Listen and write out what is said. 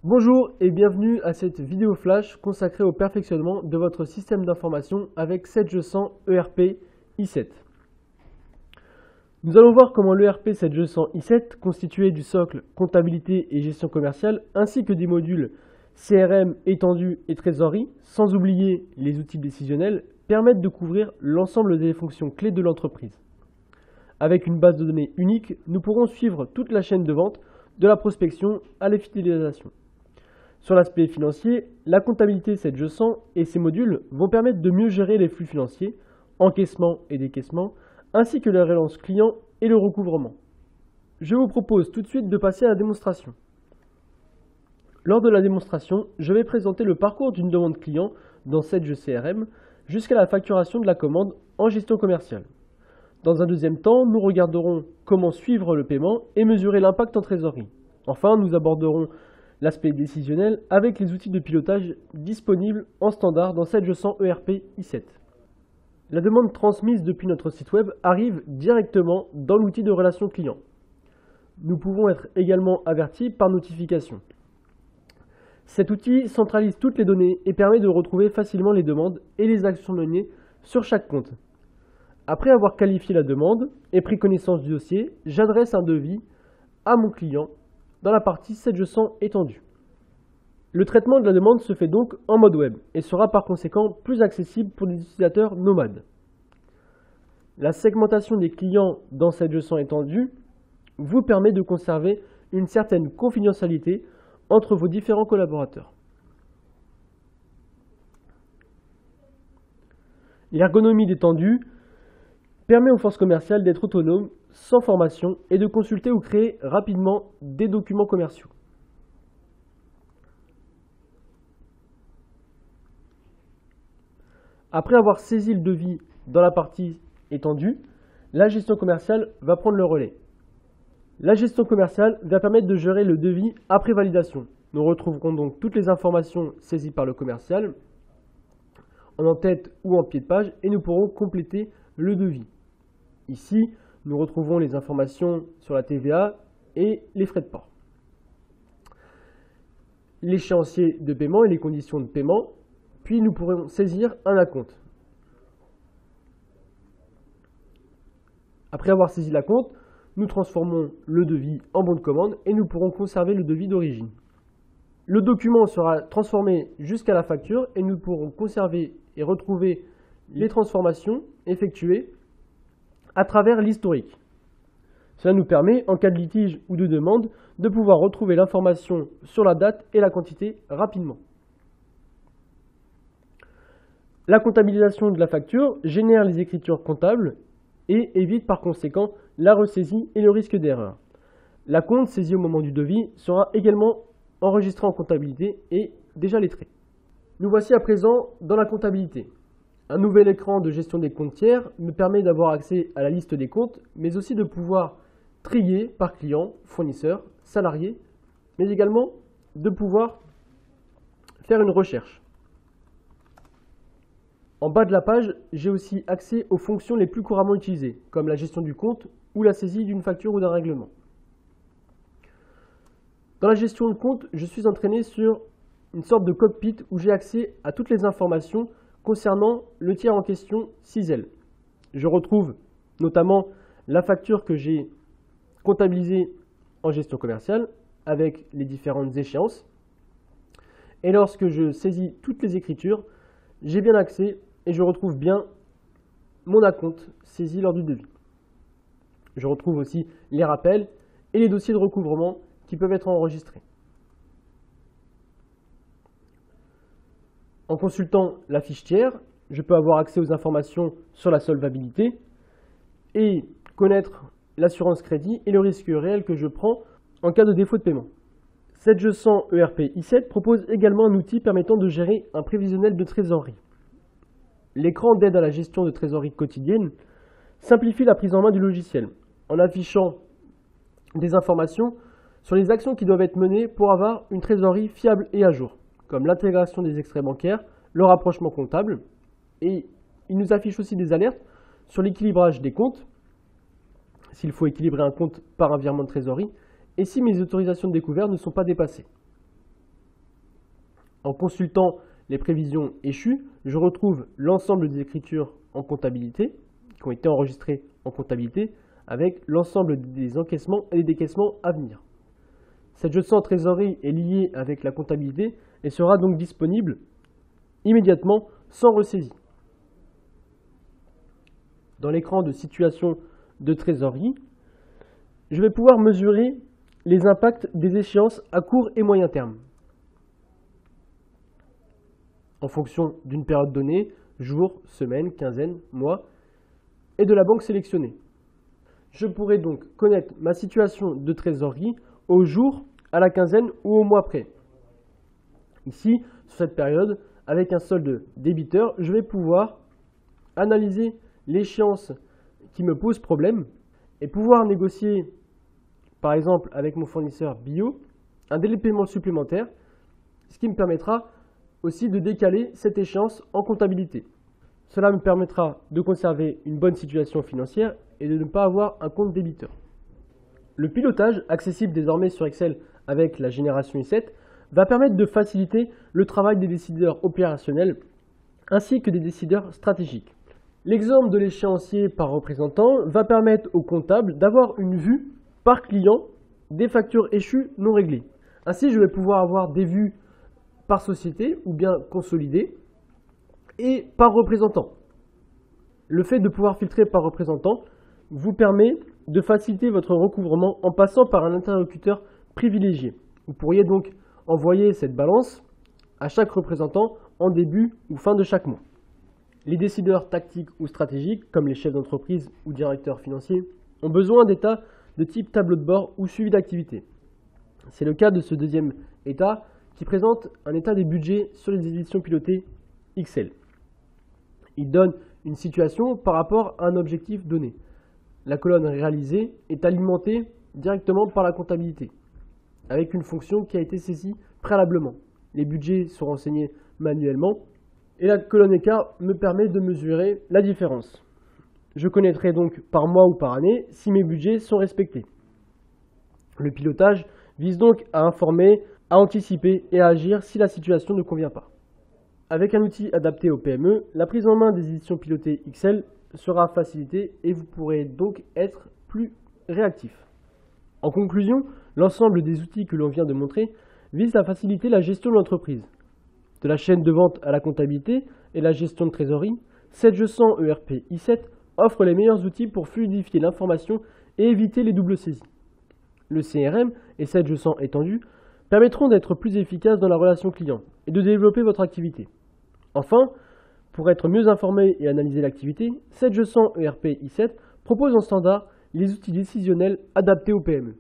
Bonjour et bienvenue à cette vidéo flash consacrée au perfectionnement de votre système d'information avec 7G100 ERP i7. Nous allons voir comment l'ERP 7G100 i7, constitué du socle comptabilité et gestion commerciale, ainsi que des modules CRM étendu et trésorerie, sans oublier les outils décisionnels, permettent de couvrir l'ensemble des fonctions clés de l'entreprise. Avec une base de données unique, nous pourrons suivre toute la chaîne de vente, de la prospection à la fidélisation. Sur l'aspect financier, la comptabilité 7G100 et ses modules vont permettre de mieux gérer les flux financiers, encaissement et décaissement, ainsi que la relance client et le recouvrement. Je vous propose tout de suite de passer à la démonstration. Lors de la démonstration, je vais présenter le parcours d'une demande client dans 7G CRM jusqu'à la facturation de la commande en gestion commerciale. Dans un deuxième temps, nous regarderons comment suivre le paiement et mesurer l'impact en trésorerie. Enfin, nous aborderons l'aspect décisionnel avec les outils de pilotage disponibles en standard dans 7G100 ERP i7. La demande transmise depuis notre site web arrive directement dans l'outil de relation client. Nous pouvons être également avertis par notification. Cet outil centralise toutes les données et permet de retrouver facilement les demandes et les actions menées sur chaque compte. Après avoir qualifié la demande et pris connaissance du dossier, j'adresse un devis à mon client dans la partie 7G100 étendue. Le traitement de la demande se fait donc en mode web et sera par conséquent plus accessible pour des utilisateurs nomades. La segmentation des clients dans 7G100 étendue vous permet de conserver une certaine confidentialité entre vos différents collaborateurs. L'ergonomie d'étendue permet aux forces commerciales d'être autonomes, sans formation et de consulter ou créer rapidement des documents commerciaux. Après avoir saisi le devis dans la partie étendue, la gestion commerciale va prendre le relais. La gestion commerciale va permettre de gérer le devis après validation. Nous retrouverons donc toutes les informations saisies par le commercial en en-tête ou en pied de page et nous pourrons compléter le devis. Ici, nous retrouvons les informations sur la TVA et les frais de port. L'échéancier de paiement et les conditions de paiement, puis nous pourrons saisir un acompte. Après avoir saisi l'acompte, nous transformons le devis en bon de commande et nous pourrons conserver le devis d'origine. Le document sera transformé jusqu'à la facture et nous pourrons conserver et retrouver les transformations effectuées à travers l'historique. Cela nous permet, en cas de litige ou de demande, de pouvoir retrouver l'information sur la date et la quantité rapidement. La comptabilisation de la facture génère les écritures comptables et évite par conséquent la ressaisie et le risque d'erreur. L'acompte saisi au moment du devis sera également enregistré en comptabilité et déjà lettré. Nous voici à présent dans la comptabilité. Un nouvel écran de gestion des comptes tiers me permet d'avoir accès à la liste des comptes, mais aussi de pouvoir trier par client, fournisseur, salarié, mais également de pouvoir faire une recherche. En bas de la page, j'ai aussi accès aux fonctions les plus couramment utilisées, comme la gestion du compte ou la saisie d'une facture ou d'un règlement. Dans la gestion de compte, je suis entraîné sur une sorte de cockpit où j'ai accès à toutes les informations concernant le tiers en question Cisel. Je retrouve notamment la facture que j'ai comptabilisée en gestion commerciale avec les différentes échéances. Et lorsque je saisis toutes les écritures, j'ai bien accès et je retrouve bien mon acompte saisi lors du devis. Je retrouve aussi les rappels et les dossiers de recouvrement qui peuvent être enregistrés. En consultant la fiche tiers, je peux avoir accès aux informations sur la solvabilité et connaître l'assurance crédit et le risque réel que je prends en cas de défaut de paiement. 7G100 ERP i7 propose également un outil permettant de gérer un prévisionnel de trésorerie. L'écran d'aide à la gestion de trésorerie quotidienne simplifie la prise en main du logiciel en affichant des informations sur les actions qui doivent être menées pour avoir une trésorerie fiable et à jour, comme l'intégration des extraits bancaires, le rapprochement comptable, et il nous affiche aussi des alertes sur l'équilibrage des comptes, s'il faut équilibrer un compte par un virement de trésorerie, et si mes autorisations de découvert ne sont pas dépassées. En consultant les prévisions échues, je retrouve l'ensemble des écritures en comptabilité, qui ont été enregistrées en comptabilité, avec l'ensemble des encaissements et des décaissements à venir. Cette gestion en trésorerie est liée avec la comptabilité et sera donc disponible immédiatement sans ressaisie. Dans l'écran de situation de trésorerie, je vais pouvoir mesurer les impacts des échéances à court et moyen terme en fonction d'une période donnée, jour, semaine, quinzaine, mois, et de la banque sélectionnée. Je pourrai donc connaître ma situation de trésorerie au jour, à la quinzaine ou au mois près. Ici, sur cette période, avec un solde débiteur, je vais pouvoir analyser l'échéance qui me pose problème et pouvoir négocier, par exemple avec mon fournisseur bio, un délai de paiement supplémentaire, ce qui me permettra aussi de décaler cette échéance en comptabilité. Cela me permettra de conserver une bonne situation financière et de ne pas avoir un compte débiteur. Le pilotage, accessible désormais sur Excel avec la génération I7, va permettre de faciliter le travail des décideurs opérationnels ainsi que des décideurs stratégiques. L'exemple de l'échéancier par représentant va permettre au comptable d'avoir une vue par client des factures échues non réglées. Ainsi, je vais pouvoir avoir des vues par société ou bien consolidées et par représentant. Le fait de pouvoir filtrer par représentant vous permet de faciliter votre recouvrement en passant par un interlocuteur privilégié. Vous pourriez donc envoyer cette balance à chaque représentant en début ou fin de chaque mois. Les décideurs tactiques ou stratégiques, comme les chefs d'entreprise ou directeurs financiers, ont besoin d'états de type tableau de bord ou suivi d'activité. C'est le cas de ce deuxième état qui présente un état des budgets sur les éditions pilotées Excel. Il donne une situation par rapport à un objectif donné. La colonne réalisée est alimentée directement par la comptabilité, avec une fonction qui a été saisie préalablement. Les budgets sont renseignés manuellement et la colonne écart me permet de mesurer la différence. Je connaîtrai donc par mois ou par année si mes budgets sont respectés. Le pilotage vise donc à informer, à anticiper et à agir si la situation ne convient pas. Avec un outil adapté aux PME, la prise en main des éditions pilotées Excel sera facilitée et vous pourrez donc être plus réactif. En conclusion, l'ensemble des outils que l'on vient de montrer vise à faciliter la gestion de l'entreprise. De la chaîne de vente à la comptabilité et la gestion de trésorerie, 7G100 ERP i7 offre les meilleurs outils pour fluidifier l'information et éviter les doubles saisies. Le CRM et 7G100 étendu permettront d'être plus efficace dans la relation client et de développer votre activité. Enfin, pour être mieux informé et analyser l'activité, 7G100 ERP i7 propose en standard les outils décisionnels adaptés aux PME.